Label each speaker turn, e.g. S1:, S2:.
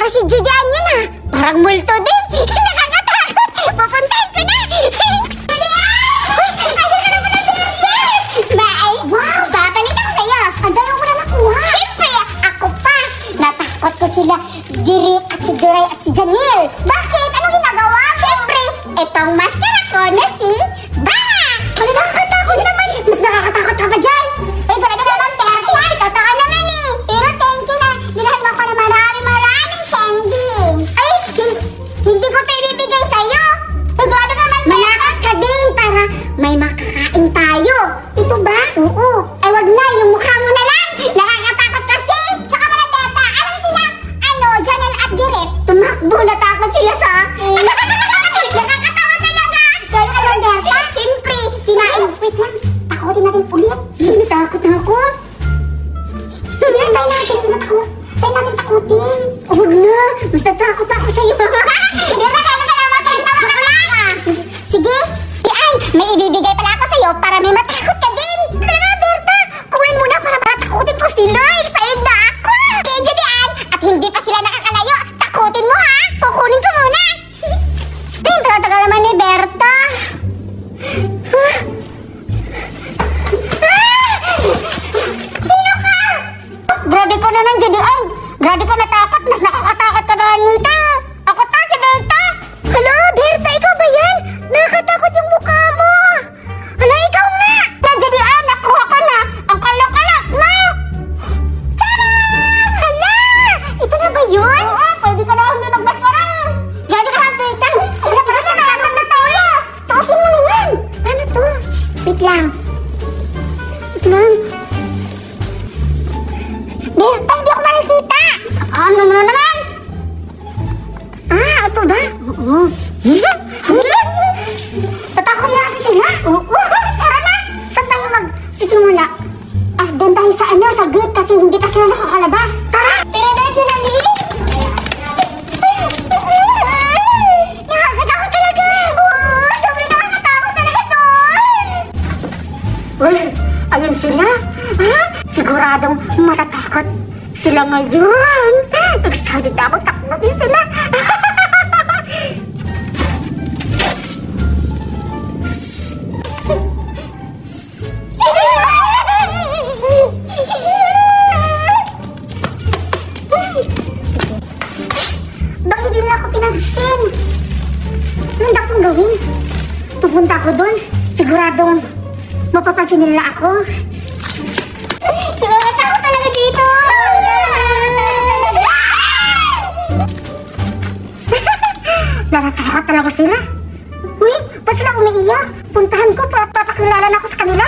S1: Para si Julian yun ah. Parang multo din. Nakakatakot. Pupuntahan ko na. Uy, asan ka na pala si Yes! Wow, babalit ako sa'yo. Ang dalawa ko na nakuha. Siyempre, ako pa. Natakot ko sila Jirik at si Duray at si Janil. Bakit? Anong ginagawa? Siyempre, itong maskara ko na si Banga. Ano, nakakatakot naman. Mas nakakatakot ka pa dyan. Ay, talaga naman, Bertie. Totoo naman eh. Pero thank you na. Nilahan mo ko na maraming candy. Ay, hindi ko ito ibibigay sa'yo. Ay, grabe naman, manakot ka din para may makakain tayo. Ito ba? Oo. Ay, wag na. Yung mukha mo na lang. Nakakatakot kasi. Tsaka pala, Teta, alam sila, Janel at Jirik. Tumakbo, natakot sila sa akin. Nakakatawa talaga. Pero ano, Berta? Siyempre, kinain. Wait lang. Takotin natin ulit. Natakot ako. Sige, tayo natin. Tayo natin takutin. Huwag na. Mas natakot ako sa'yo. Berta, kaya ka naman tawa ka lang. Sige. Yan, may ibibigay pala ako sa'yo para may matakot ka din. Tara, Berta. Kunin mo na para matakutin ko sila. Excited na ako. Kaya dyan, at hindi pa sila nakakalayo. Takutin mo ha. Kukunin ko muna. Ay, tagal naman ni Berta. Sino ka? Grabe ko na nang Julian. Grabe ko natakot. Mas nakakatakot ka na, Anita. Ako ta, si Berta. Hala, Berta, ikaw ba yan? Nakakatakot yung mukha mo. Hala, ikaw nga. Julian, nakuha ka na. Ang kalok-kalok mo. Tara! Hala! Ito na ba yun? Oo, pwede ka na hindi magmaskara eh. Gano'n ka, Berta. Hala, para sa naman na tayo. Suotin mo na yan. Ano to? Wait lang. Wait lang. Berta, hindi ako makikita. Ano mo naman? Ah, ito ba? Oo. Tatakot na natin sila? Oo. Tara na. Saan tayo magsisimula? Ah, doon tayo sa sa gate kasi hindi pa sila nakakalabas. Tara! Tara na, Janelle! Nakakatakot talaga! Oo, sobrang nakakatakot talaga doon! Uy, ayun sila! Ha? Siguradong matatakot sila ngayon! Excited na ako, takutin sila! Bakit hindi nila ako pinansin? Anong dapat kong gawin? Pupunta ako doon. Siguradong mapapansin nila ako. Nakakatakot talaga dito! Natatakot talaga sila. Uy, ba't sila umiiyak? Puntahan ko, papakilala na ako sa kanila.